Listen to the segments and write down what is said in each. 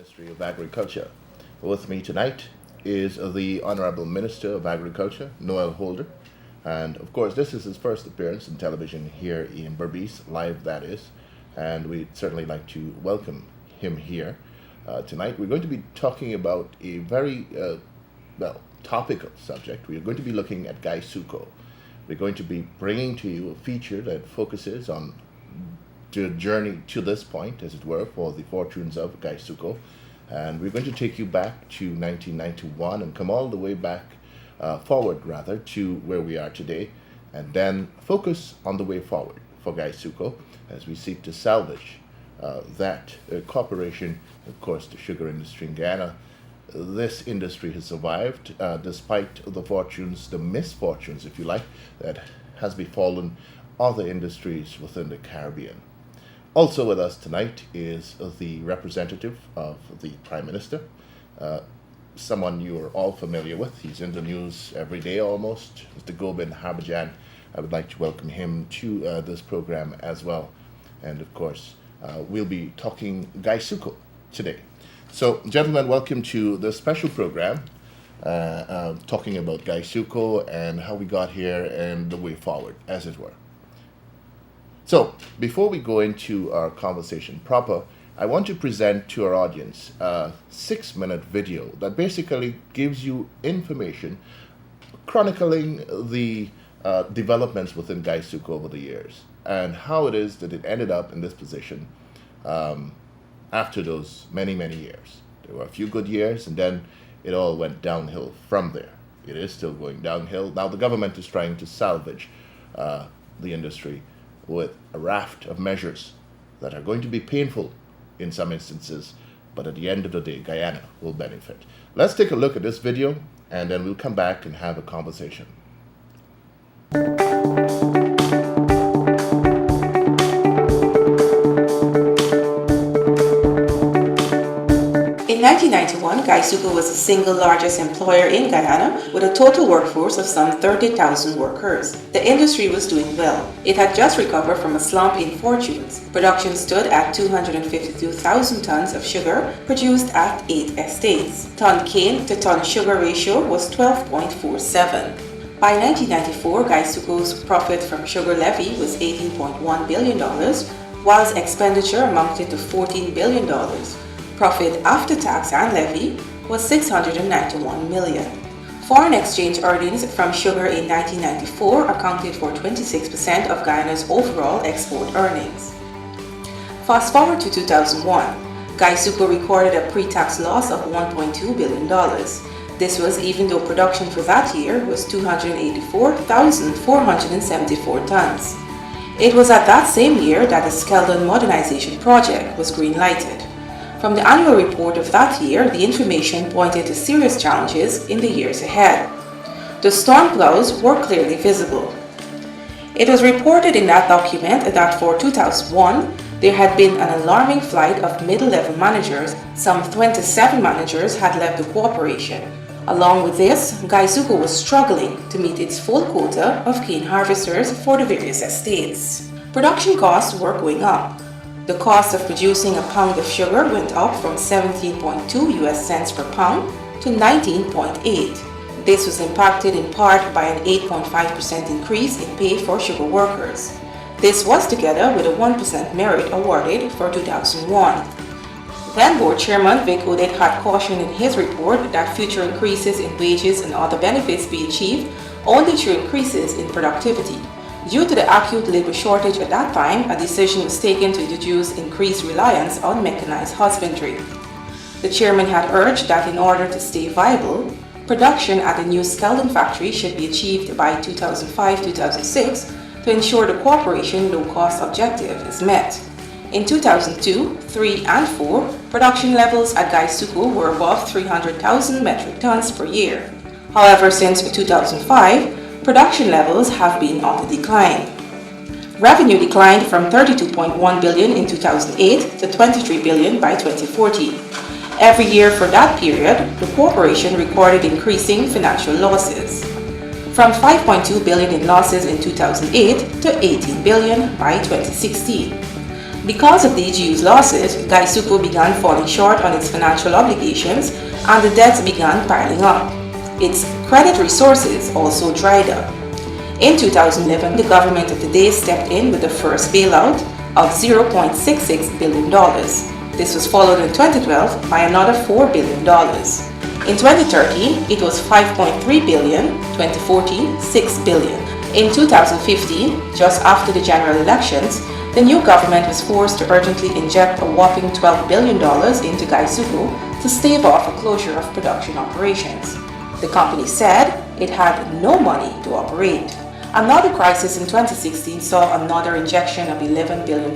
Ministry of Agriculture. With me tonight is the Honorable Minister of Agriculture, Noel Holder. And of course, this is his first appearance in television here in Berbice, live that is. And we'd certainly like to welcome him here. Tonight, we're going to be talking about a very, topical subject. We are going to be looking at GAISUCO. We're going to be bringing to you a feature that focuses on the journey to this point, as it were, for the fortunes of GAISUCO. And we're going to take you back to 1991 and come all the way back, forward rather, to where we are today, and then focus on the way forward for GAISUCO as we seek to salvage that corporation, of course, the sugar industry in Guyana. This industry has survived despite the fortunes, the misfortunes, if you like, that has befallen other industries within the Caribbean. Also with us tonight is the representative of the Prime Minister, someone you are all familiar with. He's in the news every day almost, Mr. Gobind Harbajan. I would like to welcome him to this program as well. And of course, we'll be talking GAISUCO today. So, gentlemen, welcome to this special program, talking about GAISUCO and how we got here and the way forward, as it were. So, before we go into our conversation proper, I want to present to our audience a 6-minute video that basically gives you information chronicling the developments within GAISUCO over the years and how it is that it ended up in this position after those many, many years. There were a few good years, and then it all went downhill from there. It is still going downhill. Now the government is trying to salvage the industry with a raft of measures that are going to be painful in some instances, but at the end of the day, Guyana will benefit. Let's take a look at this video, and then we'll come back and have a conversation. In 1991, GAISUCO was the single largest employer in Guyana with a total workforce of some 30,000 workers. The industry was doing well. It had just recovered from a slump in fortunes. Production stood at 252,000 tons of sugar produced at 8 estates. Ton cane to ton sugar ratio was 12.47. By 1994, GAISUCO's profit from sugar levy was $18.1 billion, whilst expenditure amounted to $14 billion. Profit after tax and levy was $691 million. Foreign exchange earnings from sugar in 1994 accounted for 26% of Guyana's overall export earnings. Fast forward to 2001, GAISUCO recorded a pre-tax loss of $1.2 billion. This was even though production for that year was 284,474 tons. It was at that same year that the Skeldon Modernization Project was green-lighted. From the annual report of that year, the information pointed to serious challenges in the years ahead. The storm clouds were clearly visible. It was reported in that document that for 2001, there had been an alarming flight of middle-level managers. Some 27 managers had left the corporation. Along with this, GAISUCO was struggling to meet its full quota of cane harvesters for the various estates. Production costs were going up. The cost of producing a pound of sugar went up from 17.2 US cents per pound to 19.8. This was impacted in part by an 8.5% increase in pay for sugar workers. This was together with a 1% merit awarded for 2001. Then Board Chairman Vic Odette had cautioned in his report that future increases in wages and other benefits be achieved only through increases in productivity. Due to the acute labor shortage at that time, a decision was taken to introduce increased reliance on mechanized husbandry. The chairman had urged that in order to stay viable, production at the new Skeldon factory should be achieved by 2005-2006 to ensure the corporation's low-cost objective is met. In 2002, 3, and 4, production levels at GAISUCO were above 300,000 metric tons per year. However, since 2005, production levels have been on the decline. Revenue declined from $32.1 billion in 2008 to $23 billion by 2014. Every year for that period, the corporation recorded increasing financial losses, from $5.2 billion in losses in 2008 to $18 billion by 2016. Because of these huge losses, Gaisuco began falling short on its financial obligations and the debts began piling up. Its credit resources also dried up. In 2011, the government of the day stepped in with the first bailout of $0.66 billion. This was followed in 2012 by another $4 billion. In 2013, it was $5.3 billion, 2014, $6 billion. In 2015, just after the general elections, the new government was forced to urgently inject a whopping $12 billion into Gaisuco to stave off a closure of production operations. The company said it had no money to operate. Another crisis in 2016 saw another injection of $11 billion,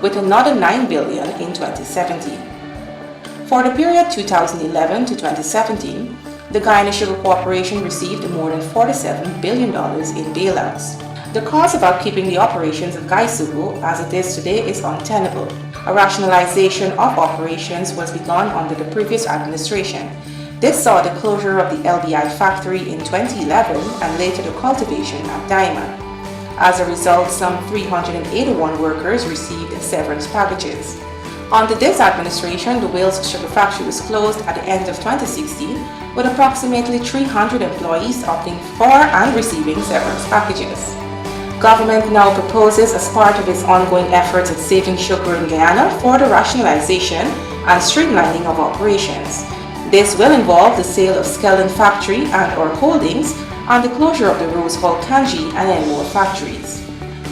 with another $9 billion in 2017. For the period 2011 to 2017, the Guyana Sugar Corporation received more than $47 billion in bailouts. The cost of upkeeping the operations of Gaisuco as it is today is untenable. A rationalization of operations was begun under the previous administration. This saw the closure of the LBI factory in 2011 and later the cultivation at Diamond. As a result, some 381 workers received severance packages. Under this administration, the Wales Sugar Factory was closed at the end of 2016, with approximately 300 employees opting for and receiving severance packages. Government now proposes, as part of its ongoing efforts at saving sugar in Guyana, for the rationalization and streamlining of operations. This will involve the sale of Skeldon Factory and/or holdings and the closure of the Rose Hall Kanji and Enmore factories.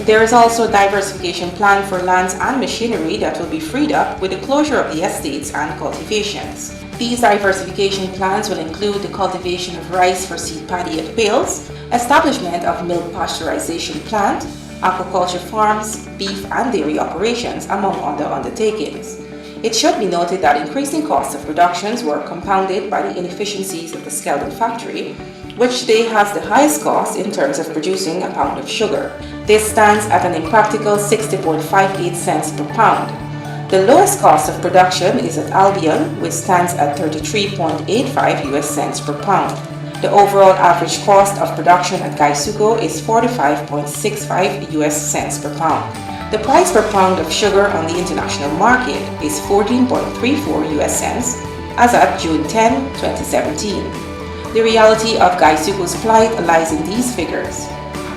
There is also a diversification plan for lands and machinery that will be freed up with the closure of the estates and cultivations. These diversification plans will include the cultivation of rice for seed paddy at Wales, establishment of milk pasteurization plant, aquaculture farms, beef and dairy operations, among other undertakings. It should be noted that increasing costs of productions were compounded by the inefficiencies of the Skeldon factory, which today has the highest cost in terms of producing a pound of sugar. This stands at an impractical 60.58 cents per pound. The lowest cost of production is at Albion, which stands at 33.85 US cents per pound. The overall average cost of production at Gaisuco is 45.65 US cents per pound. The price per pound of sugar on the international market is 14.34 US cents as at June 10, 2017. The reality of Gaisuco's plight lies in these figures.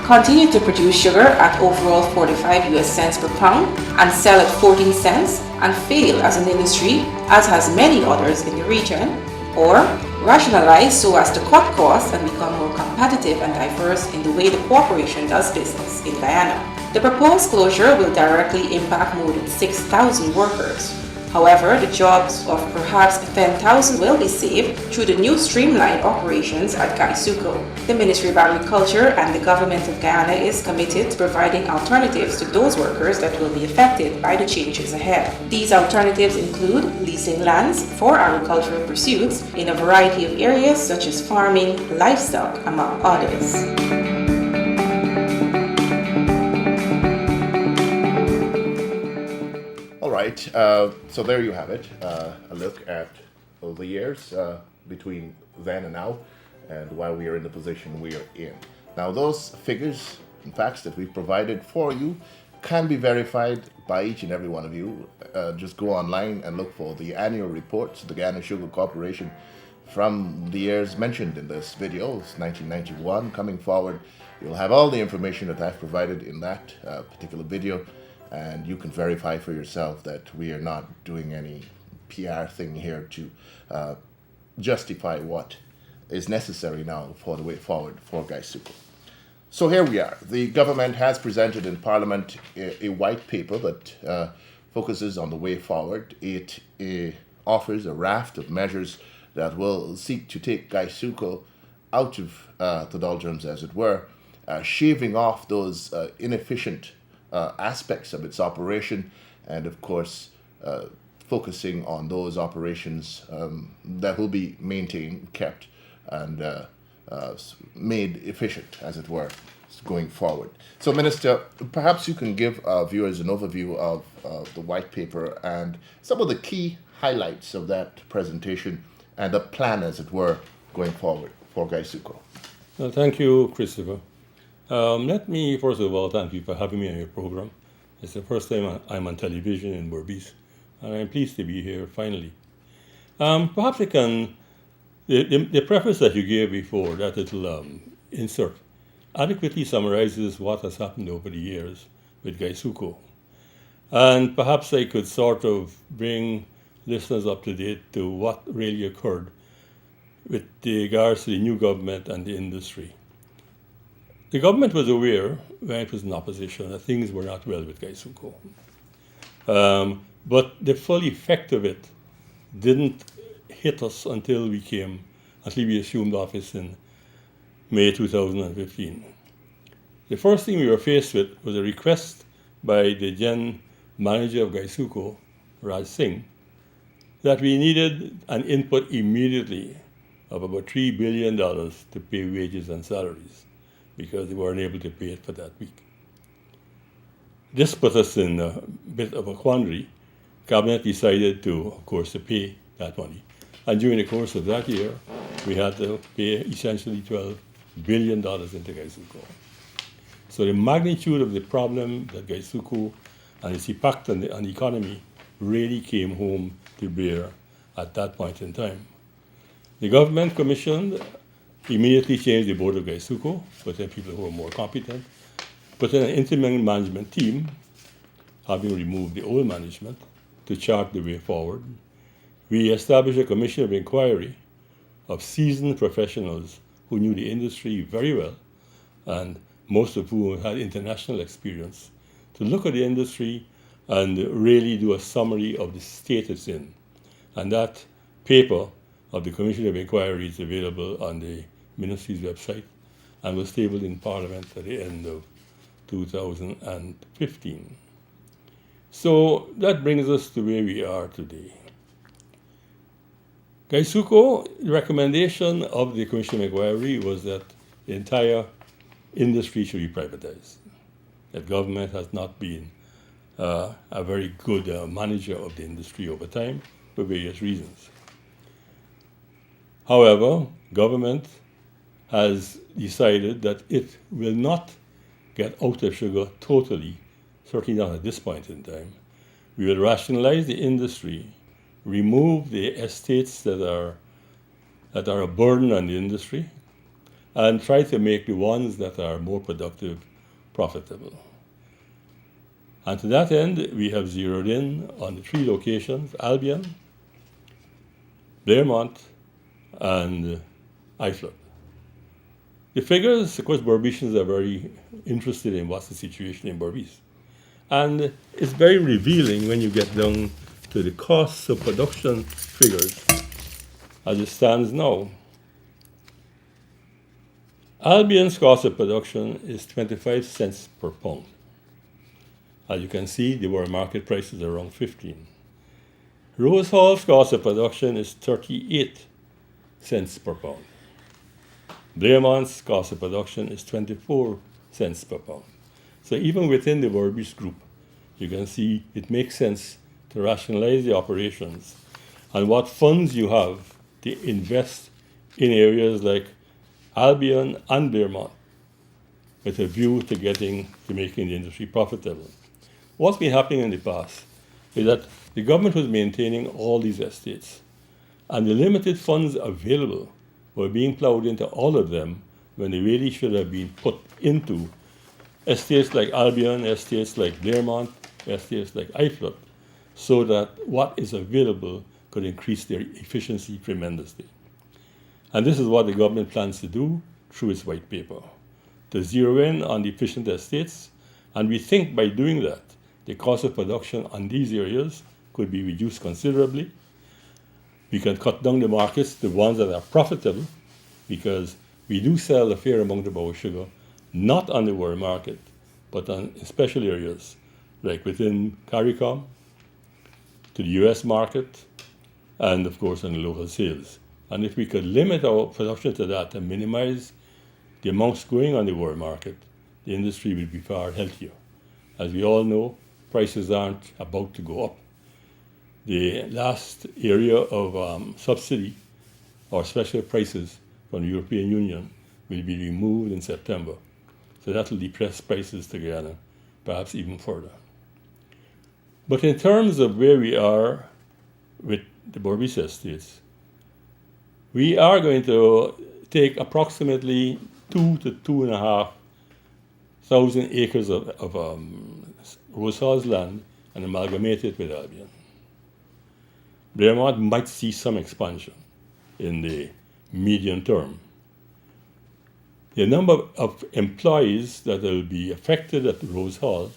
Continue to produce sugar at overall 45 US cents per pound and sell at 14 cents and fail as an industry, as has many others in the region, or rationalize so as to cut costs and become more competitive and diverse in the way the corporation does business in Guyana. The proposed closure will directly impact more than 6,000 workers. However, the jobs of perhaps 10,000 will be saved through the new streamlined operations at Gaisuco. The Ministry of Agriculture and the Government of Guyana is committed to providing alternatives to those workers that will be affected by the changes ahead. These alternatives include leasing lands for agricultural pursuits in a variety of areas such as farming, livestock, among others. Right, so there you have it, a look at the years between then and now, and why we are in the position we are in. Now, those figures and facts that we've provided for you can be verified by each and every one of you. Just go online and look for the annual reports of the Guyana Sugar Corporation from the years mentioned in this video, 1991, coming forward. You'll have all the information that I've provided in that particular video. And you can verify for yourself that we are not doing any PR thing here to justify what is necessary now for the way forward for Gaisuco. So here we are. The government has presented in Parliament a white paper that focuses on the way forward. It offers a raft of measures that will seek to take Gaisuco out of the doldrums, as it were, shaving off those inefficient aspects of its operation, and of course focusing on those operations that will be maintained, kept, and made efficient, as it were, going forward. So, Minister, perhaps you can give our viewers an overview of the white paper and some of the key highlights of that presentation and the plan, as it were, going forward for Gaisuco. Thank you, Christopher. Let me, first of all, thank you for having me on your program. It's the first time I'm on television in Berbice, and I'm pleased to be here finally. Perhaps I can, the preface that you gave before, that little insert, adequately summarizes what has happened over the years with Gaisuco. And perhaps I could sort of bring listeners up to date to what really occurred with regards to the new government and the industry. The government was aware when it was in opposition that things were not well with Gaisuco. But the full effect of it didn't hit us until we assumed office in May 2015. The first thing we were faced with was a request by the then manager of Gaisuco, Raj Singh, that we needed an input immediately of about $3 billion to pay wages and salaries because they weren't able to pay it for that week. This put us in a bit of a quandary. Cabinet decided to, of course, to pay that money. And during the course of that year, we had to pay essentially $12 billion into Gaisuco. So the magnitude of the problem that Gaisuco and its impact on the economy really came home to bear at that point in time. The government commissioned immediately changed the board of Gaisuco, put in people who were more competent, put in an interim management team, having removed the old management, to chart the way forward. We established a commission of inquiry of seasoned professionals who knew the industry very well, and most of whom had international experience, to look at the industry and really do a summary of the state it's in. And that paper of the Commission of Inquiry is available on the Ministry's website and was tabled in Parliament at the end of 2015. So that brings us to where we are today. Gaisuco, the recommendation of the Commission of Inquiry was that the entire industry should be privatized. That government has not been a very good manager of the industry over time for various reasons. However, government has decided that it will not get out of sugar totally, certainly not at this point in time. We will rationalize the industry, remove the estates that are a burden on the industry, and try to make the ones that are more productive profitable. And to that end, we have zeroed in on the 3 locations: Albion, Blairmont, and Islip. The figures, of course, Berbicians are very interested in what's the situation in Berbice. And it's very revealing when you get down to the costs of production figures as it stands now. Albion's cost of production is 25 cents per pound. As you can see, the world market price is around 15. Rose Hall's cost of production is 38 cents per pound. Blairmont's cost of production is 24 cents per pound. So even within the Berbice group, you can see it makes sense to rationalize the operations and what funds you have to invest in areas like Albion and Blairmont with a view to making the industry profitable. What's been happening in the past is that the government was maintaining all these estates, and the limited funds available were being plowed into all of them when they really should have been put into estates like Albion, estates like Blairmont, estates like Islip, so that what is available could increase their efficiency tremendously. And this is what the government plans to do through its white paper, to zero in on the efficient estates, and we think by doing that, the cost of production on these areas could be reduced considerably. We can cut down the markets, the ones that are profitable, because we do sell a fair amount of our sugar, not on the world market, but in special areas, like within CARICOM, to the US market, and of course on the local sales. And if we could limit our production to that and minimize the amounts going on the world market, the industry will be far healthier. As we all know, prices aren't about to go up. The last area of subsidy or special prices from the European Union will be removed in September. So that will depress prices to Guyana, perhaps even further. But in terms of where we are with the Berbice estates, we are going to take approximately 2,000 to 2,500 acres of Rose Hall's land and amalgamate it with Albion. Blairmont might see some expansion in the medium term. The number of employees that will be affected at Rose Hall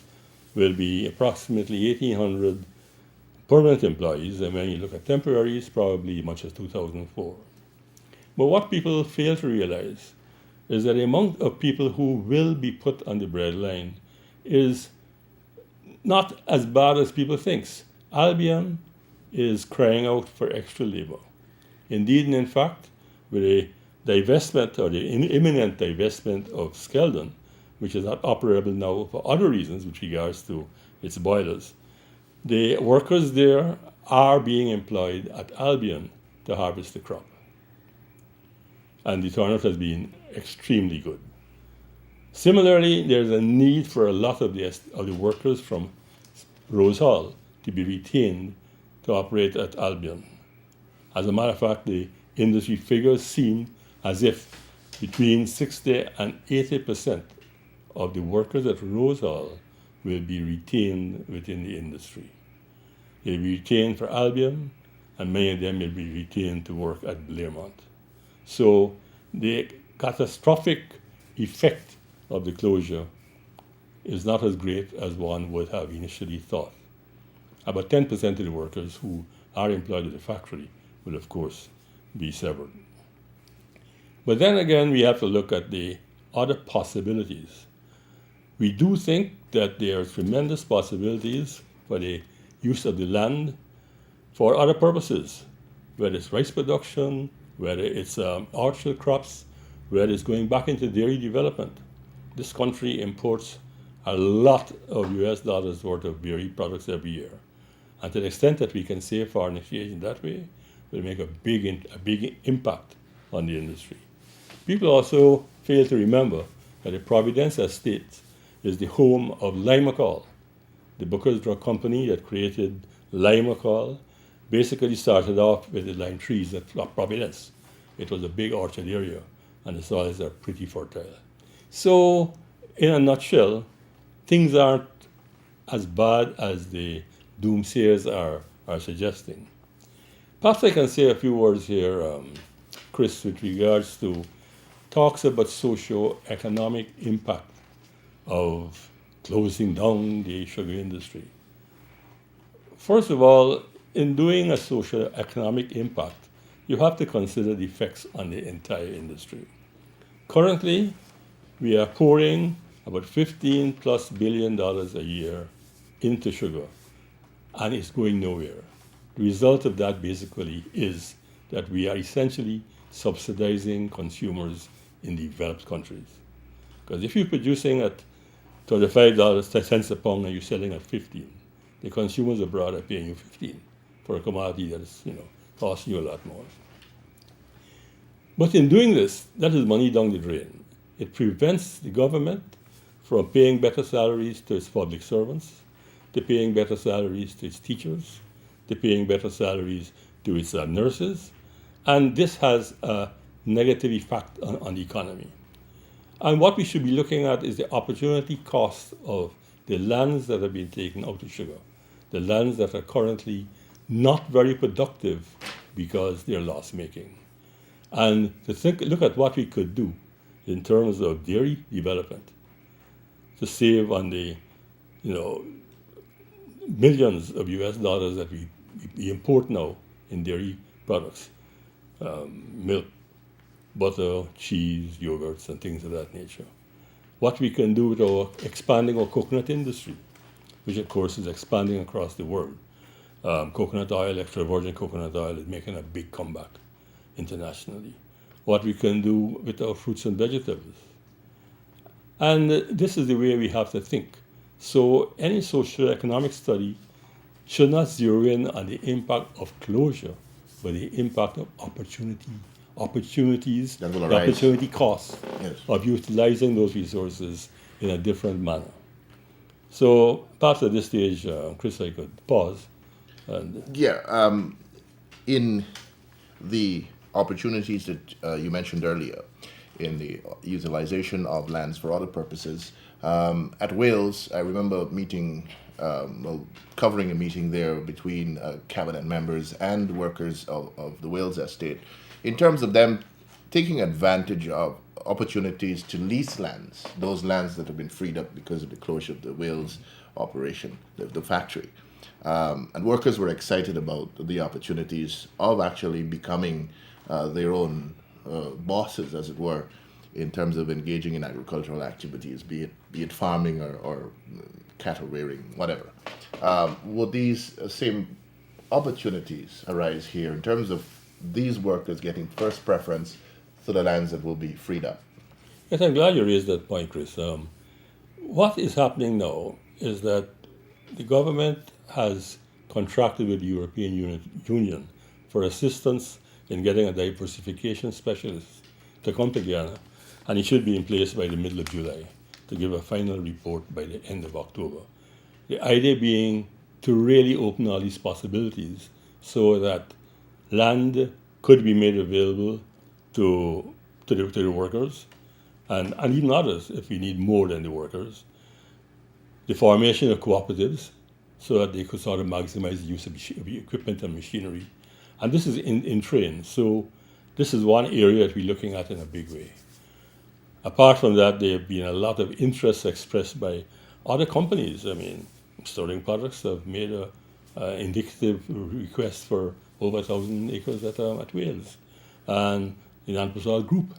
will be approximately 1,800 permanent employees, and when you look at temporaries, probably as much as 2,004. But what people fail to realize is that the amount of people who will be put on the breadline is not as bad as people think. Albion is crying out for extra labor. Indeed, and in fact, with a divestment or the imminent divestment of Skeldon, which is not operable now for other reasons with regards to its boilers, the workers there are being employed at Albion to harvest the crop. And the turnout has been extremely good. Similarly, there's a need for a lot of the workers from Rose Hall to be retained to operate at Albion. As a matter of fact, the industry figures seem as if between 60 and 80% of the workers at Rose Hall will be retained within the industry. They'll be retained for Albion, and many of them will be retained to work at Blairmont. So the catastrophic effect of the closure is not as great as one would have initially thought. About 10% of the workers who are employed at the factory will, of course, be severed. But then again, we have to look at the other possibilities. We do think that there are tremendous possibilities for the use of the land for other purposes, whether it's rice production, whether it's orchard crops, whether it's going back into dairy development. This country imports a lot of US dollars worth of dairy products every year. And to the extent that we can save foreign exchange in that way, will make a big impact on the industry. People also fail to remember that the Providence Estate is the home of Limacol. The Booker's Drug Company that created Limacol basically started off with the lime trees at Providence. It was a big orchard area, and the soils are pretty fertile. So, in a nutshell, things aren't as bad as the doomsayers are suggesting. Perhaps I can say a few words here, Chris, with regards to talks about socio-economic impact of closing down the sugar industry. First of all, in doing a socio-economic impact, you have to consider the effects on the entire industry. Currently, we are pouring about $15+ billion a year into sugar, and it's going nowhere. The result of that basically is that we are essentially subsidizing consumers in developed countries. Because if you're producing at $25 a pound and you're selling at 15, the consumers abroad are paying you 15 for a commodity that is, costing you a lot more. But in doing this, that is money down the drain. It prevents the government from paying better salaries to its public servants, to paying better salaries to its teachers, to paying better salaries to its nurses, and this has a negative effect on the economy. And what we should be looking at is the opportunity cost of the lands that have been taken out of sugar, the lands that are currently not very productive because they're loss-making. And to look at what we could do in terms of dairy development to save on the, millions of US dollars that we import now in dairy products, milk, butter, cheese, yogurts, and things of that nature. What we can do with expanding our coconut industry, which of course is expanding across the world. Coconut oil, extra virgin coconut oil is making a big comeback internationally. What we can do with our fruits and vegetables. And this is the way we have to think. So any socio-economic study should not zero in on the impact of closure, but the impact of opportunities, the opportunity cost of utilizing those resources in a different manner. So perhaps at this stage, Chris, I could pause. And Yeah, in the opportunities that you mentioned earlier, in the utilization of lands for other purposes, at Wales, I remember covering a meeting there between cabinet members and workers of the Wales estate, in terms of them taking advantage of opportunities to lease lands, those lands that have been freed up because of the closure of the Wales operation, the factory. And workers were excited about the opportunities of actually becoming their own bosses, as it were, in terms of engaging in agricultural activities, be it farming or cattle rearing, whatever. Would these same opportunities arise here in terms of these workers getting first preference to the lands that will be freed up? yes, I'm glad you raised that point, Chris. What is happening now is that the government has contracted with the Union for assistance in getting a diversification specialist to come to Guyana, and he should be in place by the middle of July to give a final report by the end of October. The idea being to really open all these possibilities so that land could be made available to the workers and even others if we need more than the workers. The formation of cooperatives so that they could sort of maximize the use of equipment and machinery. And this is in train. So this is one area that we're looking at in a big way. Apart from that, there have been a lot of interest expressed by other companies. I mean, Sterling Products have made a indicative request for over 1,000 acres at Wales. And the Nanpasal Group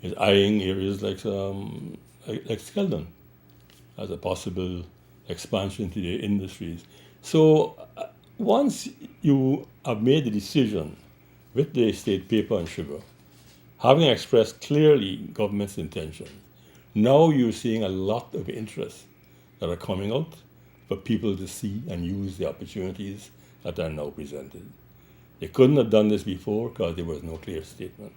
is eyeing areas like Skeldon as a possible expansion to their industries. So once you have made the decision with the State Paper and Sugar, having expressed clearly government's intention, now you're seeing a lot of interest that are coming out for people to see and use the opportunities that are now presented. They couldn't have done this before because there was no clear statement.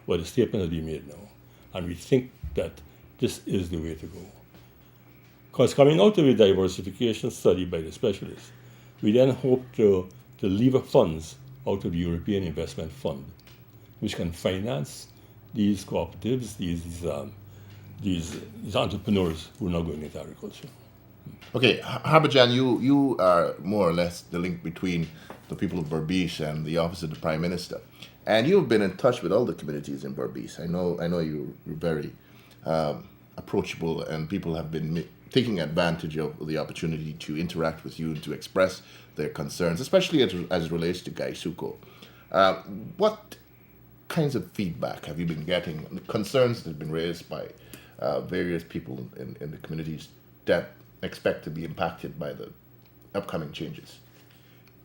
But the statement has been made now. And we think that this is the way to go. Because coming out of a diversification study by the specialists, we then hope to lever funds out of the European Investment Fund, which can finance these cooperatives, these entrepreneurs who are now going into agriculture. Okay, Harbhajan, you are more or less the link between the people of Berbice and the office of the Prime Minister, and you've been in touch with all the communities in Berbice. I know you're very approachable, and people have been taking advantage of the opportunity to interact with you and to express their concerns, especially as it relates to Gaisuco. What kinds of feedback have you been getting? Concerns that have been raised by various people in the communities that expect to be impacted by the upcoming changes?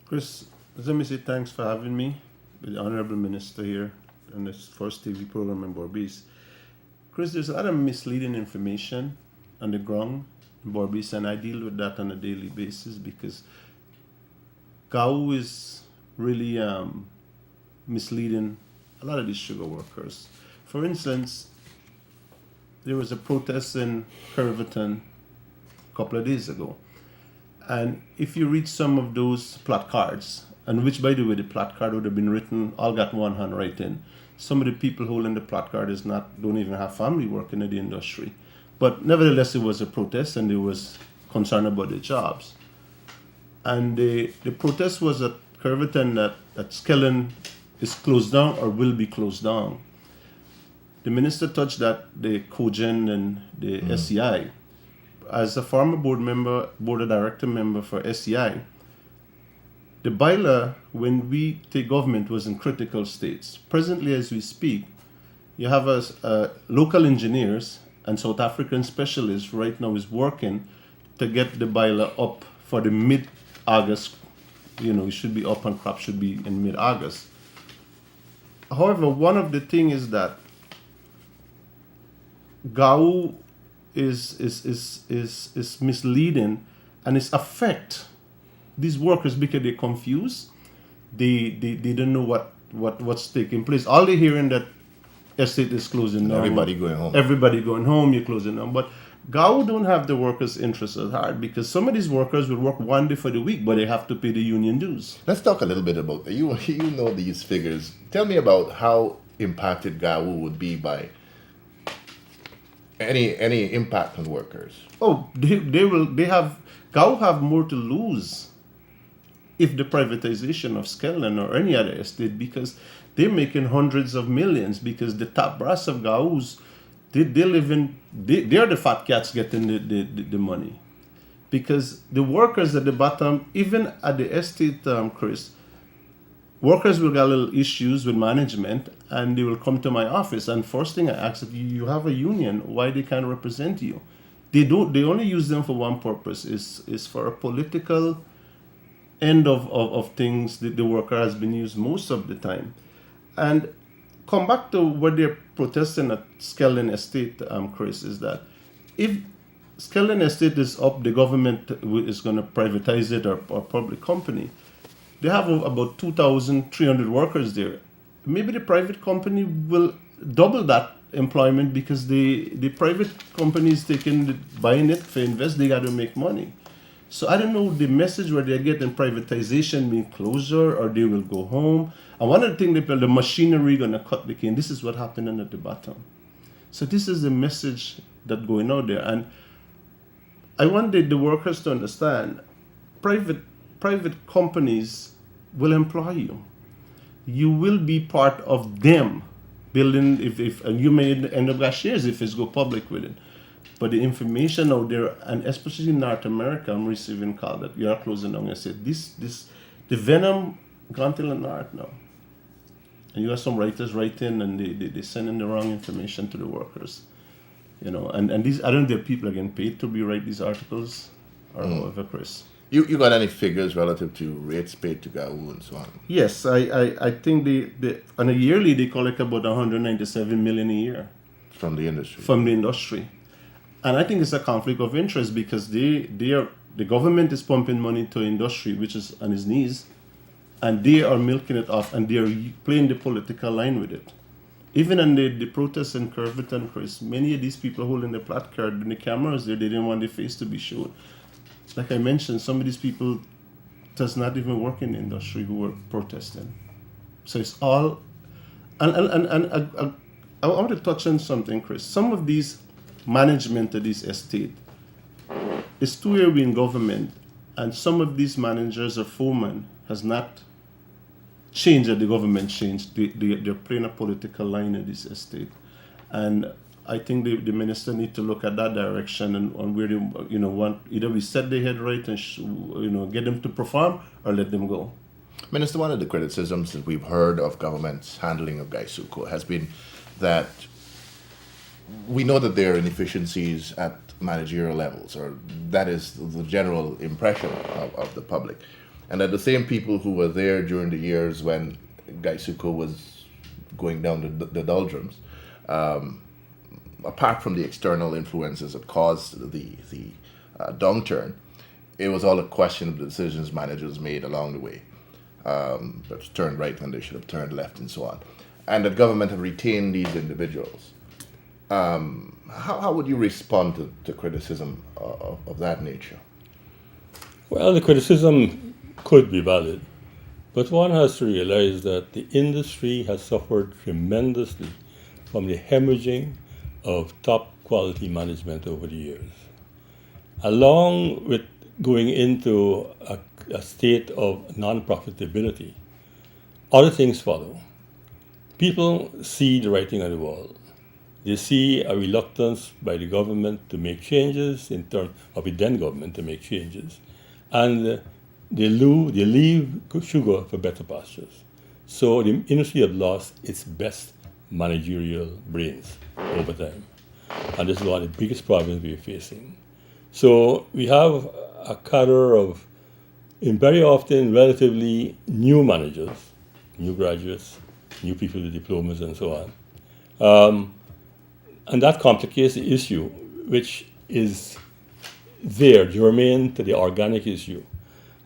Chris, let me say thanks for having me with the Honorable Minister here on this first TV program in Berbice. Chris, there's a lot of misleading information on the ground in Berbice, and I deal with that on a daily basis because GAU is really misleading a lot of these sugar workers. For instance, there was a protest in Curverton a couple of days ago. And if you read some of those placards, and which, by the way, the placard would have been written, all got one handwriting. Some of the people holding the placard don't even have family working in the industry. But nevertheless, it was a protest, and there was concern about their jobs. And the protest was at Curverton that Skellen is closed down or will be closed down. The minister touched that, the COGEN and the SEI. As a former board of director member for SEI, the bylaw, when we take government, was in critical states. Presently, as we speak, you have local engineers and South African specialists right now is working to get the bylaw up for the mid-August. It should be up and crop should be in mid-August. However, one of the things is that GAU is misleading, and it's affect these workers because they're confused. They don't know what's taking place. All they're hearing that estate is closing down. Everybody going home. Everybody going home. You're closing down. But GAU don't have the workers' interests at heart because some of these workers will work 1 day for the week, but they have to pay the union dues. Let's talk a little bit about you. You know these figures. Tell me about how impacted GAU would be by any impact on workers. Oh, GAU have more to lose if the privatization of Skelton or any other estate, because they're making hundreds of millions, because the top brass of GAUs, they're the fat cats getting the money. Because the workers at the bottom, even at the estate, Chris, workers will get little issues with management and they will come to my office, and first thing I ask is, you have a union, why they can't represent you? They only use them for one purpose, is for a political end of things that the worker has been used most of the time. And come back to what they're protesting at Skelton Estate, Chris, is that if Skelton Estate is up, the government is going to privatize it or public company. They have about 2,300 workers there. Maybe the private company will double that employment because the private company is buying it for invest, they got to make money. So I don't know the message where they're getting privatization mean closure or they will go home. And one of the things, the machinery going to cut the cane. This is what happening at the bottom. So this is the message that going out there. And I want the workers to understand, private companies will employ you. You will be part of them building, if and you may end up got shares if it's go public with it. But the information out there, and especially in North America, I'm receiving call that you're closing down. I said, the venom gone to the north now. And you have some writers writing and they sending the wrong information to the workers. You know, and these, I don't know if people are getting paid to write these articles or however, Chris. You got any figures relative to rates paid to GAU and so on? Yes, I think they on a yearly they collect about 197 million a year. From the industry? From the industry. And I think it's a conflict of interest because the government is pumping money to industry, which is on its knees, and they are milking it off and they are playing the political line with it. Even in the protests in Curveton, Chris, many of these people holding the placard and the cameras there, they didn't want their face to be shown. Like I mentioned, some of these people does not even work in the industry who were protesting. So it's all, and I want to touch on something, Chris. Some of these management of this estate, it's 2 years in government, and some of these managers or foremen has not changed that the government changed. They're playing a political line in this estate. And I think the minister need to look at that direction and on where they want, either we set their head right and get them to perform or let them go. Minister, one of the criticisms that we've heard of government's handling of GAISUCO has been that we know that there are inefficiencies at managerial levels, or that is the general impression of the public. And that the same people who were there during the years when GAISUCO was going down the doldrums, apart from the external influences that caused the downturn, it was all a question of the decisions managers made along the way. That turned right when they should have turned left and so on. And that government have retained these individuals. How would you respond to criticism of that nature? Well, the criticism could be valid, but one has to realize that the industry has suffered tremendously from the hemorrhaging of top quality management over the years. Along with going into a state of non-profitability, other things follow. People see the writing on the wall. They see a reluctance by the government to make changes, in terms of the then government to make changes, and they leave sugar for better pastures. So the industry has lost its best managerial brains over time. And this is one of the biggest problems we're facing. So we have a cadre of, very often, relatively new managers, new graduates, new people with diplomas and so on. And that complicates the issue, which is there, germane to the organic issue.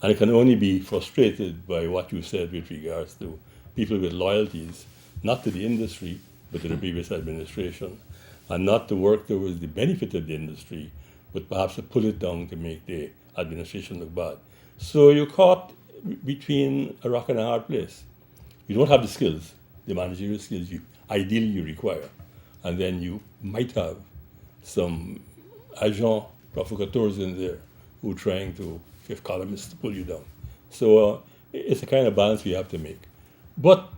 And it can only be frustrated by what you said with regards to people with loyalties, not to the industry, but to the previous administration. and not to work towards the benefit of the industry, but perhaps to pull it down to make the administration look bad. So you're caught between a rock and a hard place. You don't have the skills, the managerial skills ideally you require. And then you might have some agents provocateurs in there who are trying to, fifth columnists, to pull you down. So it's a kind of balance we have to make. But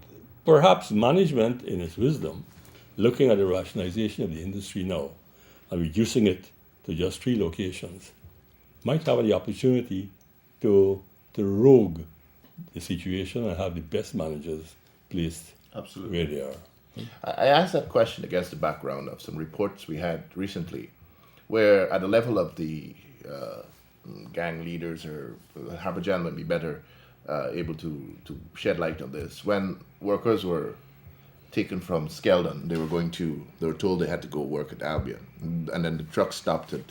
perhaps management, in its wisdom, looking at the rationalization of the industry now and reducing it to just 3 locations, might have the opportunity to rogue the situation and have the best managers placed Absolutely. where they are. I asked that question against the background of some reports we had recently, where at the level of the gang leaders, or Harbourjan might be better able to shed light on this. When workers were taken from Skeldon, they were told they had to go work at Albion, and then the truck stopped at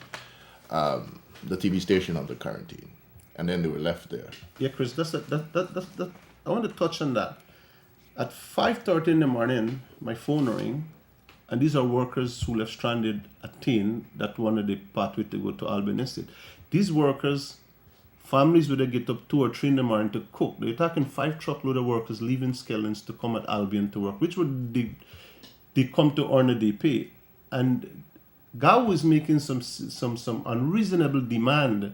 the TV station under quarantine, and then they were left there. Yeah, Chris, that's I want to touch on that. At 5:30 in the morning, my phone rang, and these are workers who left stranded at Tain that wanted the pathway to go to Albion Estate. These workers, families would get up 2 or 3 in the morning to cook. They're talking 5 truckload of workers leaving Skeldons to come at Albion to work, which would they come to earn a day pay. And GAO is making some unreasonable demand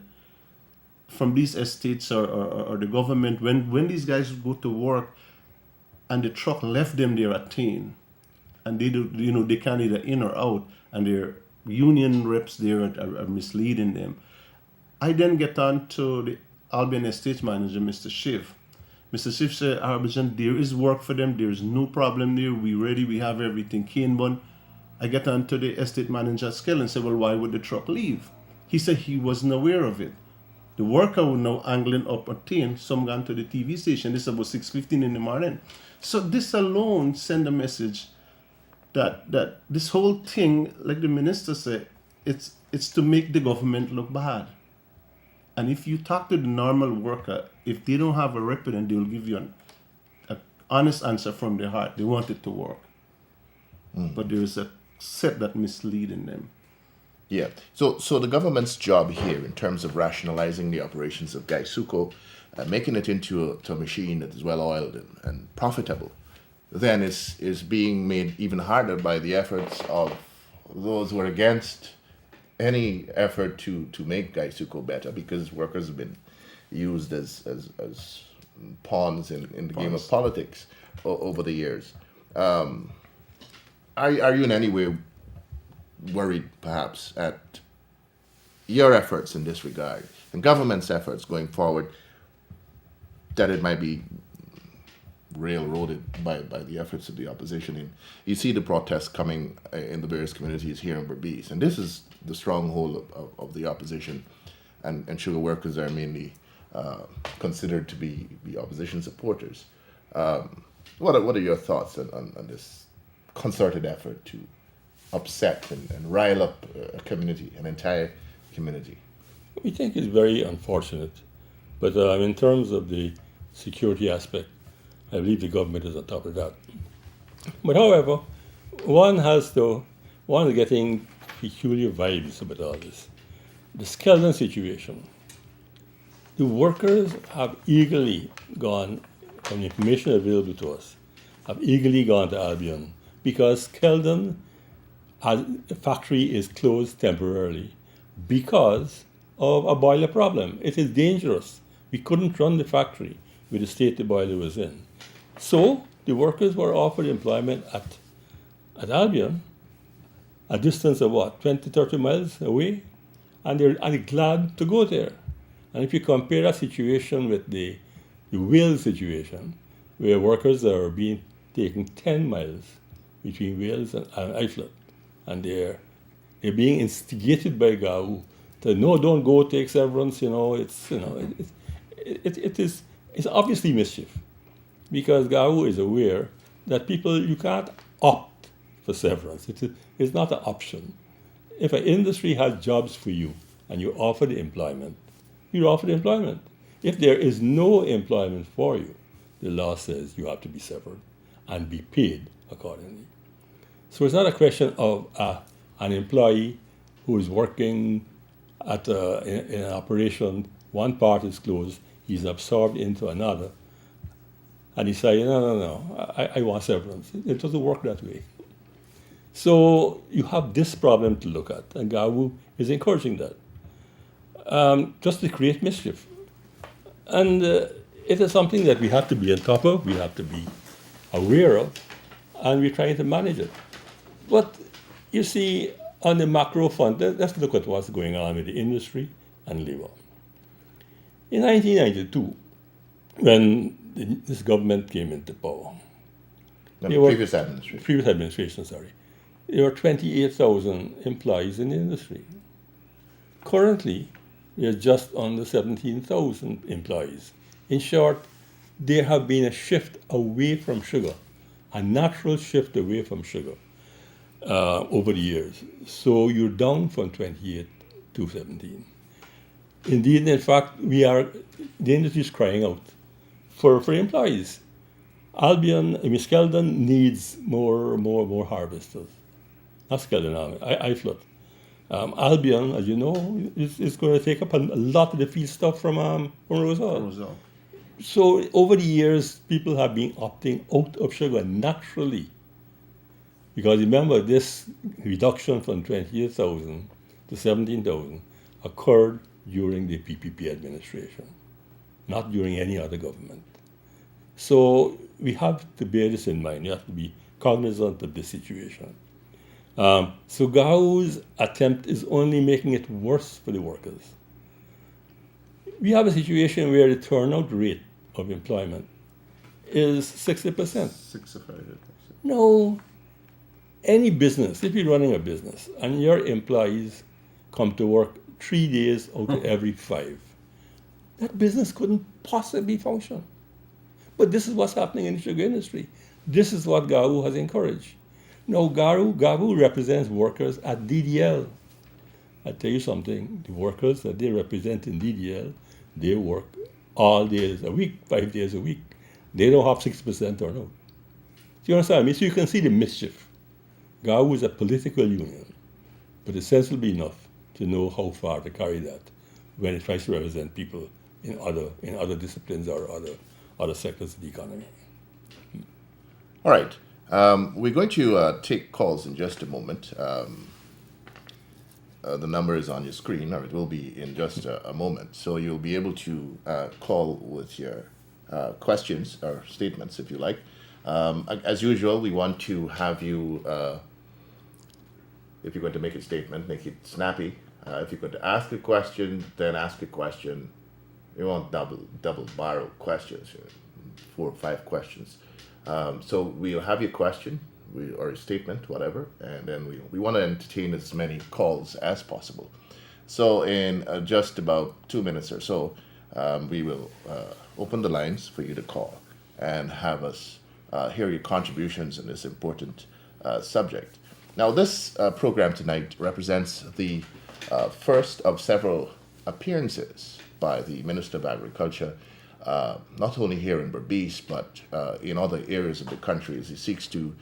from these estates or the government when these guys go to work and the truck left them there at Tain, and they can't either in or out, and their union reps there are misleading them. I then get on to the Albion Estate manager, Mr. Shiv. Mr. Shiv said, Harbourjan, there is work for them, there's no problem there, we ready, we have everything cane bun. I get on to the estate manager at Skeldon and said, well, why would the truck leave? He said he wasn't aware of it. The worker was now angling up at Tain, some gone to the TV station. This is about 6:15 in the morning. So this alone send a message that this whole thing, like the minister said, it's to make the government look bad. And if you talk to the normal worker, if they don't have a representative, they will give you an honest answer from their heart. They want it to work. But there is a set that misleading them. Yeah. So the government's job here, in terms of rationalizing the operations of GAISUCO, making it into a machine that is well oiled and profitable, then is being made even harder by the efforts of those who are against any effort to make GAISUCO better, because workers have been used as pawns in the game of politics over the years. Are you in any way worried, perhaps, at your efforts in this regard, and government's efforts going forward, that it might be railroaded by the efforts of the opposition? And you see the protests coming in the various communities here in Berbice, and this is the stronghold of the opposition, and sugar workers are mainly considered to be opposition supporters. What are your thoughts on this concerted effort to upset and rile up a community, an entire community? We think it's very unfortunate, but in terms of the security aspect, I believe the government is on top of that. But however, one is getting peculiar vibes about all this. The Skeldon situation. The workers have eagerly gone, from the information available to us, have eagerly gone to Albion because Skeldon factory is closed temporarily because of a boiler problem. It is dangerous. We couldn't run the factory with the state the boiler was in. So the workers were offered employment at Albion, a distance of 20, 30 miles away, and they're glad to go there. And if you compare that situation with the Wales situation, where workers are being taken 10 miles between Wales and Islip, and they're being instigated by GAO to no, don't go, take severance. It's obviously mischief, because GAO is aware that you can't opt for severance. It's not an option. If an industry has jobs for you and you offer the employment, you're offered employment. If there is no employment for you, the law says you have to be severed and be paid accordingly. So it's not a question of an employee who is working in an operation, one part is closed, he's absorbed into another, and he says, no, I want severance. It doesn't work that way. So you have this problem to look at, and GAWU is encouraging that, just to create mischief. And it is something that we have to be on top of, we have to be aware of, and we're trying to manage it. But you see, on the macro front, let's look at what's going on with the industry and labor. In 1992, when this government came into power, Previous administration. There were 28,000 employees in the industry. Currently, we are just under 17,000 employees. In short, there have been a shift away from sugar, a natural shift away from sugar over the years. So you're down from 28 to 17. Indeed, in fact, the industry is crying out for employees. Skeldon needs more harvesters. Not Skeldon, iFlood. Albion, as you know, is going to take up a lot of the feedstock from Rosal. So over the years, people have been opting out of sugar naturally. Because remember, this reduction from 28,000 to 17,000 occurred during the PPP administration, not during any other government. So we have to bear this in mind. You have to be cognizant of this situation. So GAWU's attempt is only making it worse for the workers. We have a situation where the turnout rate of employment is 60%. 65%. No, any business, if you're running a business and your employees come to work 3 days out of every 5, that business couldn't possibly function. But this is what's happening in the sugar industry. This is what GAWU has encouraged. Now, GAWU represents workers at DDL. I tell you something, the workers that they represent in DDL, they work all days a week, 5 days a week. They don't have 6% turnout. Do you understand me? So you can see the mischief. GAWU is a political union, but it's sensible enough to know how far to carry that when it tries to represent people in other disciplines or other sectors of the economy. All right. We're going to take calls in just a moment. The number is on your screen, or it will be in just a moment. So you'll be able to call with your questions or statements, if you like. As usual, we want to have you, if you're going to make a statement, make it snappy. If you're going to ask a question, then ask a question. You want double barrel questions, 4 or 5 questions. So we'll have your question or a statement, whatever, and then we want to entertain as many calls as possible. So in just about 2 minutes or so, we will open the lines for you to call and have us hear your contributions in this important subject. Now, this program tonight represents the first of several appearances by the Minister of Agriculture, not only here in Berbice, but in other areas of the country, as he seeks to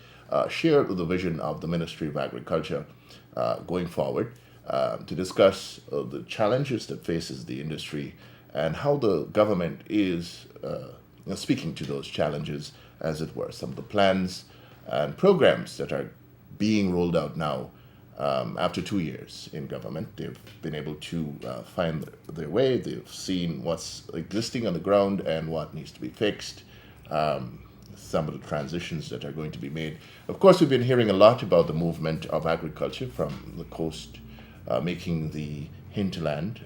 share the vision of the Ministry of Agriculture going forward, to discuss the challenges that faces the industry and how the government is speaking to those challenges, as it were. Some of the plans and programs that are being rolled out now after 2 years in government. They've been able to find their way. They've seen what's existing on the ground and what needs to be fixed. Some of the transitions that are going to be made. Of course, we've been hearing a lot about the movement of agriculture from the coast, making the hinterland,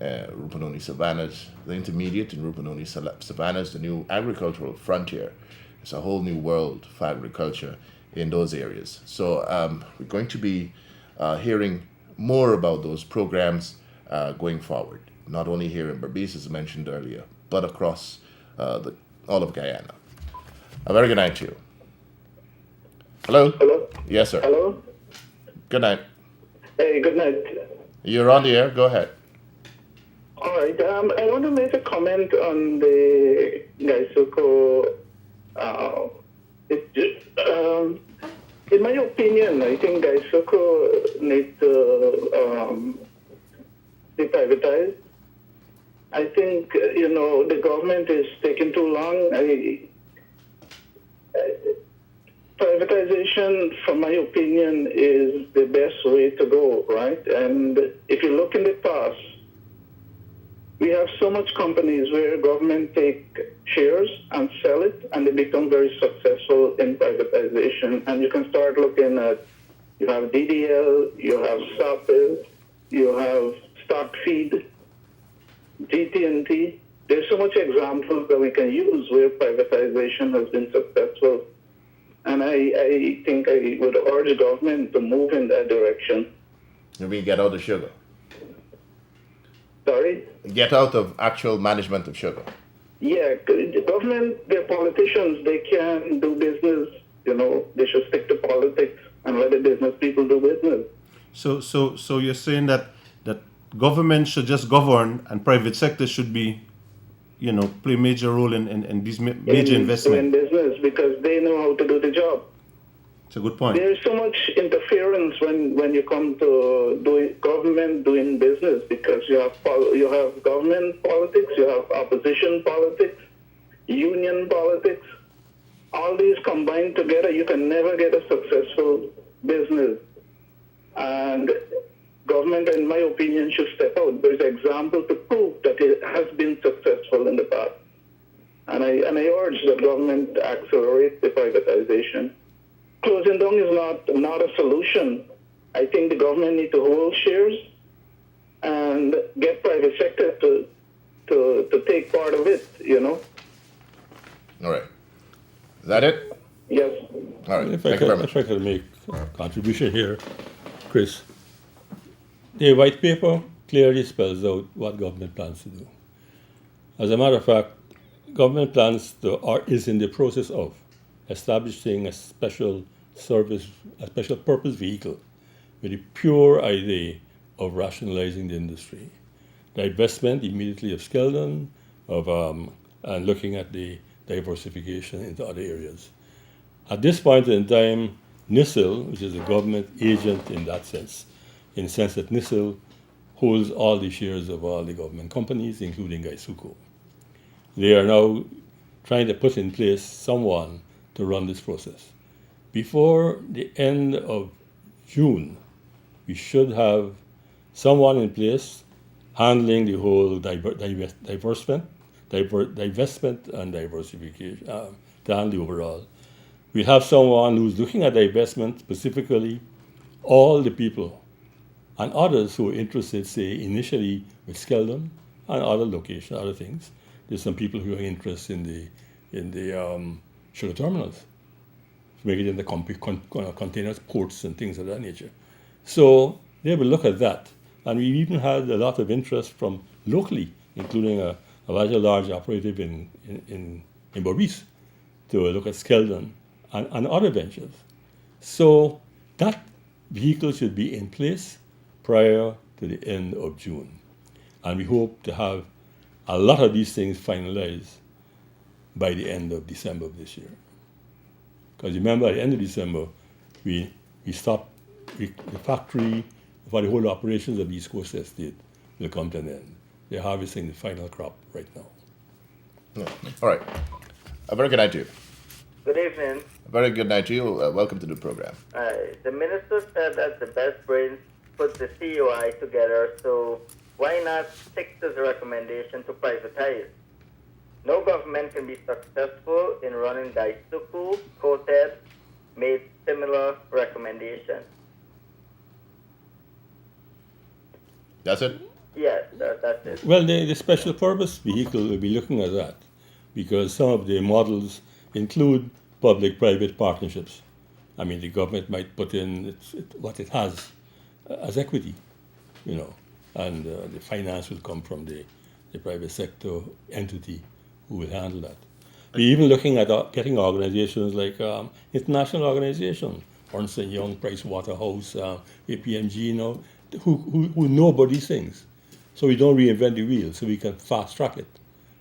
Rupununi savannas, the intermediate in Rupununi savannas, the new agricultural frontier. It's a whole new world for agriculture in those areas. So we're going to be hearing more about those programs going forward, not only here in Berbice, as mentioned earlier, but across all of Guyana. A very good night to you. Hello? Hello? Yes, sir. Hello? Good night. Hey, good night. You're on the air. Go ahead. All right. I want to make a comment on the Gaisuko. It in my opinion, I think Gaisuco needs to be privatized. I think, the government is taking too long. Privatization, from my opinion, is the best way to go, right? And if you look in the past, we have so much companies where government take shares and sell it, and they become very successful in privatization. And you can start looking at, you have DDL, you have Sapis, you have Stockfeed, GT&T. There's so much examples that we can use where privatization has been successful. And I think I would urge government to move in that direction. Maybe get out of sugar. Sorry? Get out of actual management of sugar. Yeah, the government, they're politicians, they can do business, they should stick to politics and let the business people do business. So you're saying that government should just govern and private sector should be, play a major role in these major investments. In business, because they know how to do the job. It's a good point. There's so much interference when you come to government doing business, because you have government politics, you have opposition politics, union politics. All these combined together, you can never get a successful business. And government, in my opinion, should step out. There's an example to prove that it has been successful in the past. And I urge the government to accelerate the privatization. Closing down is not a solution. I think the government needs to hold shares and get private sector to take part of it, All right. Is that it? Yes. All right. If Thank you very much. I could make a contribution here, Chris. The white paper clearly spells out what government plans to do. As a matter of fact, government plans is in the process of establishing a special purpose vehicle with the pure idea of rationalizing the industry. Divestment immediately of Skeldon, and looking at the diversification into other areas. At this point in time, NISIL, which is a government agent in that sense, in the sense that NISIL holds all the shares of all the government companies, including Gaisuco. They are now trying to put in place someone to run this process. Before the end of June, we should have someone in place handling the whole divestment and diversification, to handle the overall. We have someone who's looking at divestment, specifically all the people and others who are interested, say, initially with Skeldon and other locations, other things. There's some people who are interested in the sugar terminals, make it in the containers, ports, and things of that nature. So they will look at that. And we even had a lot of interest from locally, including a rather large operative in Berbice, to look at Skeldon and other ventures. So that vehicle should be in place prior to the end of June. And we hope to have a lot of these things finalized by the end of December of this year. Because remember, at the end of December, we stopped the factory for the whole operations of East Coast Estate will come to an end. They're harvesting the final crop right now. Yeah. All right. A very good night to you. Good evening. A very good night to you. Welcome to the program. The minister said that the best brains put the CUI together, so why not stick to the recommendation to privatize? No government can be successful in running Gaisuco. COTED made similar recommendations. That's it? Yes, that's it. Well, the special purpose vehicle will be looking at that, because some of the models include public-private partnerships. I mean, the government might put in what it has as equity, and the finance will come from the private sector entity who will handle that. We're even looking at getting organizations like international organizations, Ernst & Young, Price Waterhouse, APMG, who know about these things. So we don't reinvent the wheel, so we can fast track it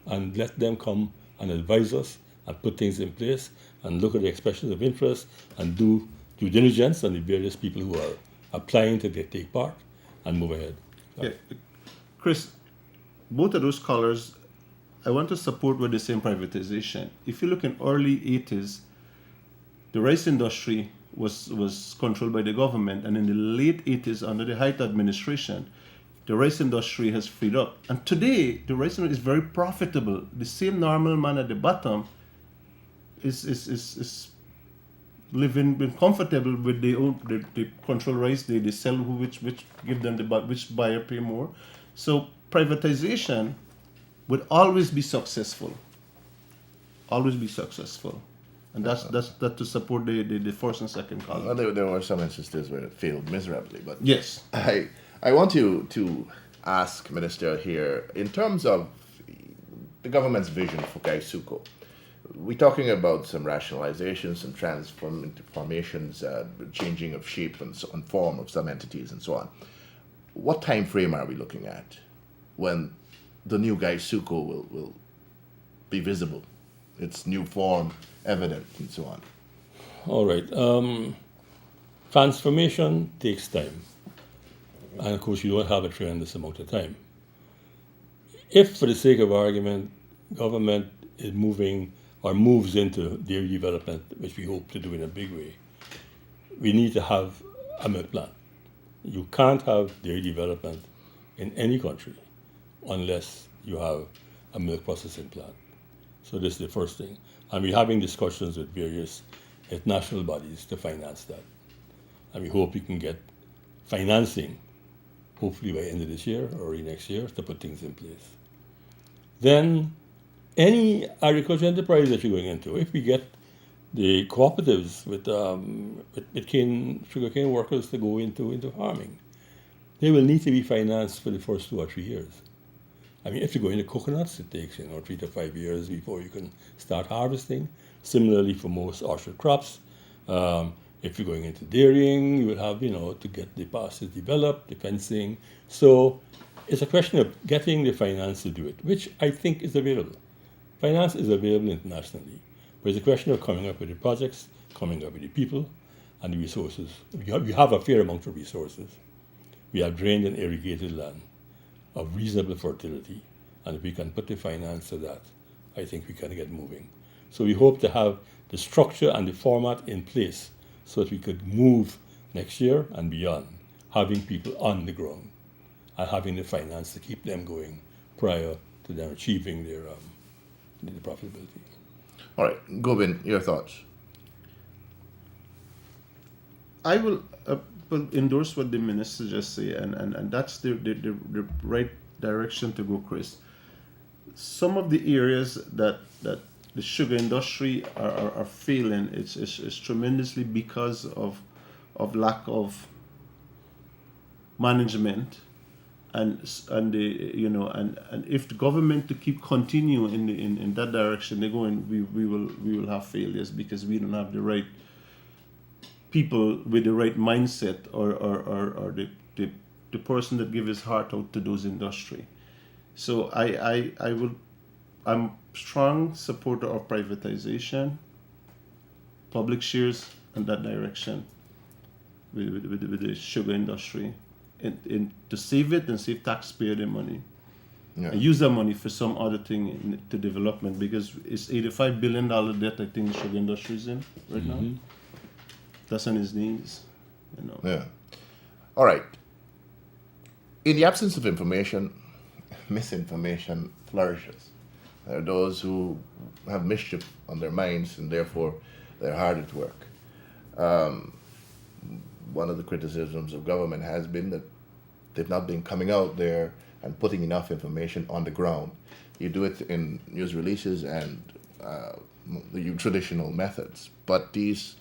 and let them come and advise us and put things in place and look at the expressions of interest and do due diligence on the various people who are applying to take part and move ahead. Yeah. Chris, both of those colors, I want to support what they say in privatization. If you look in early 80s, the rice industry was controlled by the government, and in the late 80s, under the Haidt administration, the rice industry has freed up. And today, the rice industry is very profitable. The same normal man at the bottom is living comfortable with the control rice they sell, which give them which buyer pay more. So privatization would always be successful. Always be successful. And that's to support the first and second column. Well, there were some instances where it failed miserably, but Yes. I want to ask Minister here, in terms of the government's vision for Gaisuko, we're talking about some rationalizations, some transformations, changing of shape and form of some entities and so on. What time frame are we looking at when the new Gaisuko will be visible, its new form evident and so on? All right. Transformation takes time. And of course, you don't have a tremendous amount of time. If, for the sake of argument, government is moving or moves into dairy development, which we hope to do in a big way, we need to have a milk plant. You can't have dairy development in any country unless you have a milk processing plant. So this is the first thing. And we're having discussions with various international bodies to finance that. And we hope we can get financing, hopefully by the end of this year or early next year, to put things in place. Then any agricultural enterprise that you're going into, if we get the cooperatives with sugarcane workers to go into farming, they will need to be financed for the first 2 or 3 years. I mean, if you go into coconuts, it takes 3 to 5 years before you can start harvesting. Similarly, for most orchard crops, if you're going into dairying, you will have to get the pastures developed, the fencing. So it's a question of getting the finance to do it, which I think is available. Finance is available internationally, but it's a question of coming up with the projects, coming up with the people, and the resources. We have a fair amount of resources. We have drained and irrigated land of reasonable fertility, and if we can put the finance to that, I think we can get moving. So we hope to have the structure and the format in place so that we could move next year and beyond, having people on the ground and having the finance to keep them going prior to them achieving their profitability. All right, Govind, your thoughts? I will endorse what the minister just said, and that's the right direction to go, Chris. Some of the areas that the sugar industry are failing, it's tremendously because of lack of management, and if the government to keep continue in that direction they're going, we will have failures because we don't have the right people with the right mindset or the person that gives his heart out to those industry. So I'm strong supporter of privatization, public shares in that direction with the sugar industry, and to save it and save taxpayer their money. Yeah. And use that money for some other thing to development, because it's $85 billion debt I think the sugar industry is in right now. That's on his knees, Yeah. All right. In the absence of information, misinformation flourishes. There are those who have mischief on their minds and therefore they're hard at work. One of the criticisms of government has been that they've not been coming out there and putting enough information on the ground. You do it in news releases and the traditional methods, but these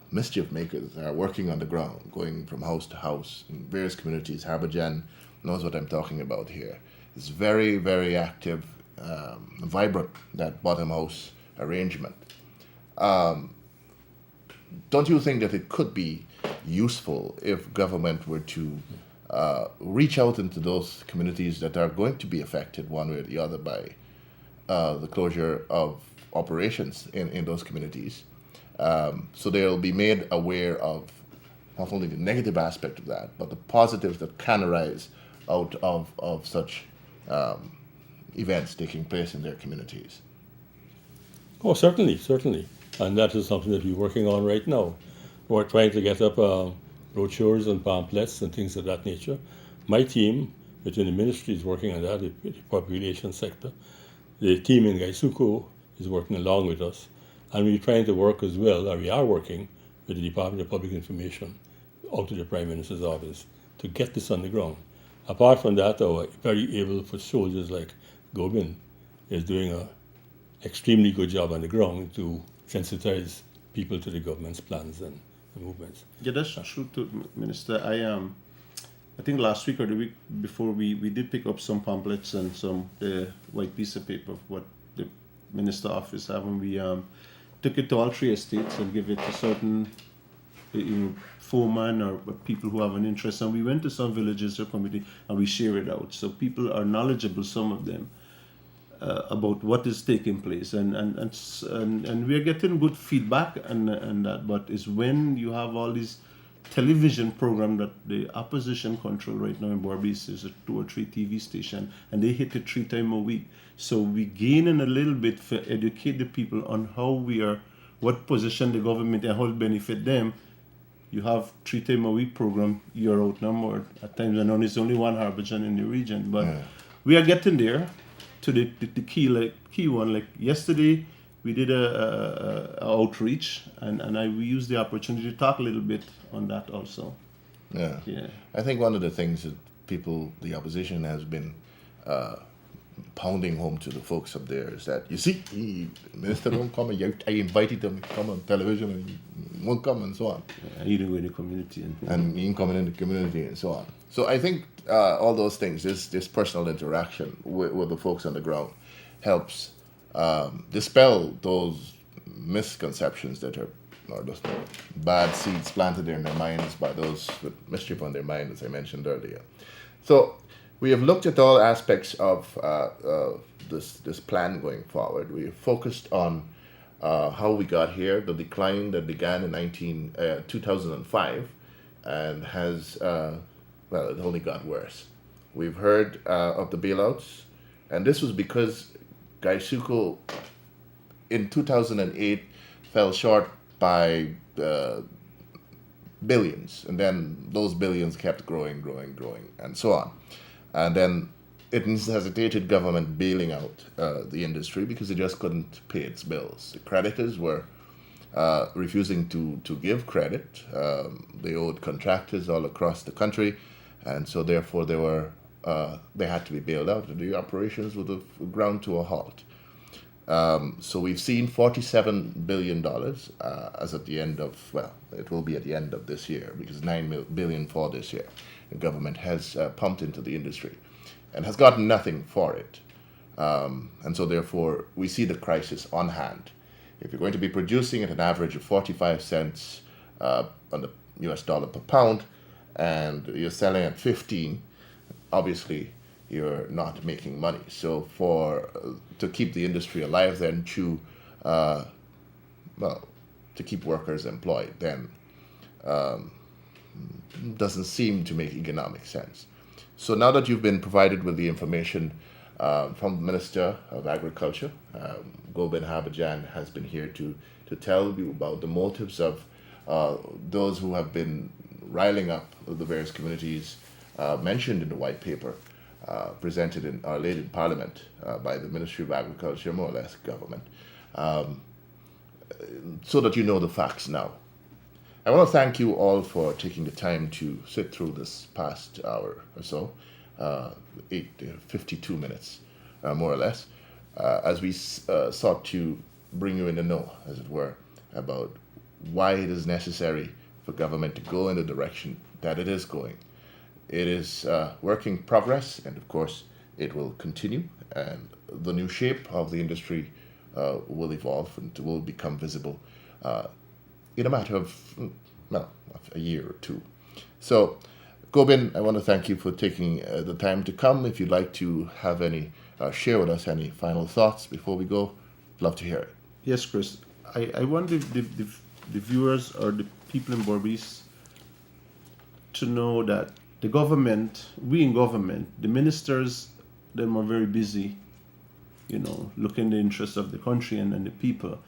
mischief makers are working on the ground, going from house to house in various communities. Harbourjan knows what I'm talking about here. It's very, very active, vibrant, that bottom house arrangement. Don't you think that it could be useful if government were to reach out into those communities that are going to be affected one way or the other by the closure of operations in those communities, So they'll be made aware of not only the negative aspect of that, but the positives that can arise out of such events taking place in their communities. Oh, certainly, certainly. And that is something that we're working on right now. We're trying to get up brochures and pamphlets and things of that nature. My team within the ministry is working on that, the population sector. The team in Gaisuku is working along with us. And we're trying to work as well, or we are working with the Department of Public Information out to the Prime Minister's office to get this on the ground. Apart from that, our very able for soldiers like Gobin is doing a extremely good job on the ground to sensitize people to the government's plans and movements. Yeah, that's true too, Minister. I think last week or the week before we did pick up some pamphlets and some white piece of paper of what the minister office have, and we took it to all 3 estates and give it to certain foreman or people who have an interest, and we went to some villages or community and we share it out so people are knowledgeable, some of them, about what is taking place, and we are getting good feedback and that. But it's when you have all these television program that the opposition control right now in Berbice is a 2 or 3 TV station, and they hit it 3 times a week. So we gain in a little bit for educate the people on how we are, what position the government and how it benefit them. You have 3 times a week program year out no more. At times I know it's only one Harbhajan in the region, but we are getting there. To the key one, like yesterday we did a outreach, and we used the opportunity to talk a little bit on that also. Yeah. Yeah. I think one of the things that the opposition has been pounding home to the folks up there is that, you see, the minister don't come, and I invited them to come on television and he won't come and so on. Yeah, he didn't go in the community. And he ain't coming in the community and so on. So I think all those things, this personal interaction with the folks on the ground helps dispel those misconceptions that are, or those bad seeds planted in their minds by those with mischief on their mind, as I mentioned earlier. So we have looked at all aspects of this plan going forward. We have focused on how we got here, the decline that began in 2005 and has, it only got worse. We've heard of the bailouts, and this was because Gaisuku in 2008 fell short by billions, and then those billions kept growing, and so on. And then it necessitated government bailing out the industry because it just couldn't pay its bills. The creditors were refusing to give credit. They owed contractors all across the country, and so therefore they had to be bailed out, and the operations would have ground to a halt. So we've seen $47 billion as at the end of, it will be at the end of this year, because $9 billion for this year. The government has pumped into the industry and has gotten nothing for it. And so therefore we see the crisis on hand. If you're going to be producing at an average of 45 cents on the US dollar per pound, and you're selling at 15, obviously you're not making money. So to keep the industry alive, then to keep workers employed, then doesn't seem to make economic sense. So now that you've been provided with the information from the Minister of Agriculture, Gobin Harbhajan has been here to tell you about the motives of those who have been riling up the various communities mentioned in the white paper presented in or laid in Parliament by the Ministry of Agriculture, more or less government, so that you know the facts now. I want to thank you all for taking the time to sit through this past hour or so, 52 minutes, more or less, as we sought to bring you in the know, as it were, about why it is necessary for government to go in the direction that it is going. It is work in progress, and of course it will continue, and the new shape of the industry will evolve and will become visible in a matter of, a year or two. So, Gobin, I want to thank you for taking the time to come. If you'd like to have share with us any final thoughts before we go, love to hear it. Yes, Chris. I want the the viewers or the people in Berbice to know that the government, we in government, the ministers, them are very busy, looking in the interests of the country and the people.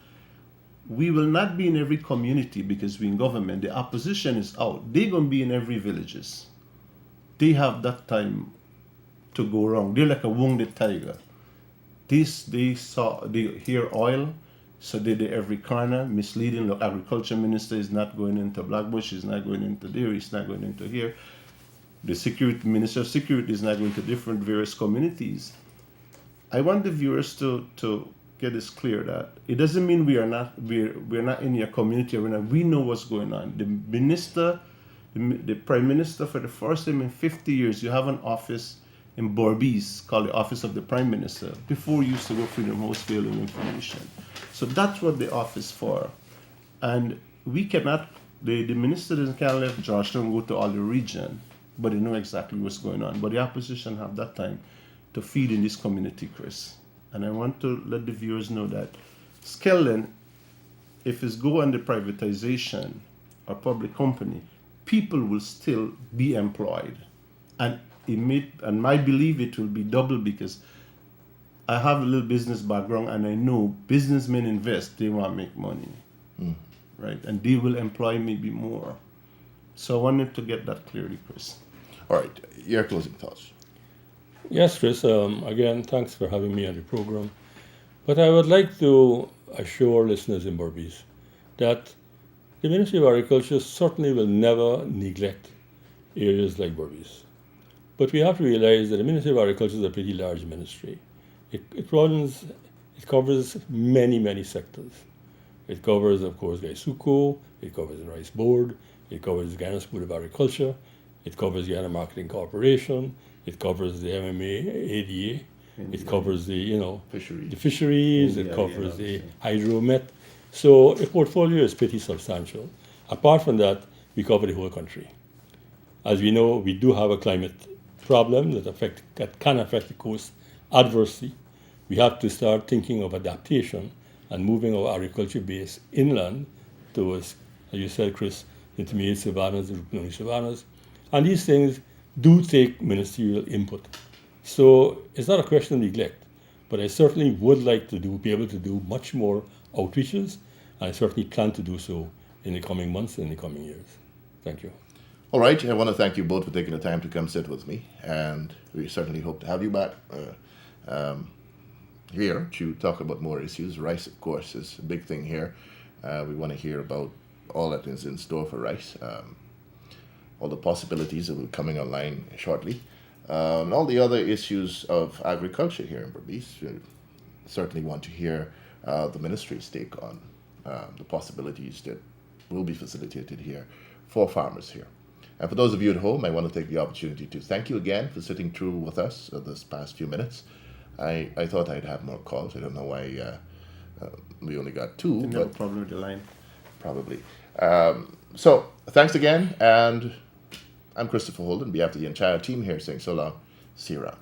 We will not be in every community because we in government. The opposition is out. They're going to be in every villages. They have that time to go wrong. They're like a wounded tiger. They hear oil, so they're every corner, misleading. Look, agriculture minister is not going into Blackbush, he's not going into there, he's not going into here. The security minister of security is not going to different various communities. I want the viewers to get this clear that it doesn't mean we're not in your community arena. We know what's going on. The prime minister, for the first time in 50 years, you have an office in Berbice called the Office of the Prime Minister. Before, you used to go Freedom House failing information. So that's what the office for. And we cannot, the minister can't let Georgetown go to all the region, but they know exactly what's going on. But the opposition have that time to feed in this community, Chris. And I want to let the viewers know that Skeldon, if it's go under privatization or public company, people will still be employed. And my belief it will be double because I have a little business background and I know businessmen invest, they want to make money, right? And they will employ maybe more. So I wanted to get that clearly, Chris. All right, your closing thoughts. Yes, Chris, again, thanks for having me on the program. But I would like to assure listeners in Berbice that the Ministry of Agriculture certainly will never neglect areas like Berbice. But we have to realize that the Ministry of Agriculture is a pretty large ministry. It covers many, many sectors. It covers, of course, Gaisuco, it covers the Rice Board, it covers the Ghana School of Agriculture, it covers the Ghana Marketing Corporation, it covers the MMA, ADA, it covers the fisheries, it covers the hydromet. So the portfolio is pretty substantial. Apart from that, we cover the whole country. As we know, we do have a climate problem that can affect the coast adversely. We have to start thinking of adaptation and moving our agriculture base inland towards, as you said, Chris, intermediate savannas, the savannas. And these things do take ministerial input. So it's not a question of neglect, but I certainly would like to be able to do much more outreaches, and I certainly plan to do so in the coming months and in the coming years. Thank you. All right, I want to thank you both for taking the time to come sit with me, and we certainly hope to have you back here to talk about more issues. Rice, of course, is a big thing here. We want to hear about all that is in store for rice, all the possibilities that will be coming online shortly, and all the other issues of agriculture here in Berbice. We certainly want to hear the ministry's take on the possibilities that will be facilitated here for farmers here. And for those of you at home, I want to take the opportunity to thank you again for sitting through with us this past few minutes. I thought I'd have more calls. I don't know why we only got two. Didn't have a problem with the line. Probably. So thanks again, and I'm Christopher Holden, on behalf of the entire team here saying so long. See you around.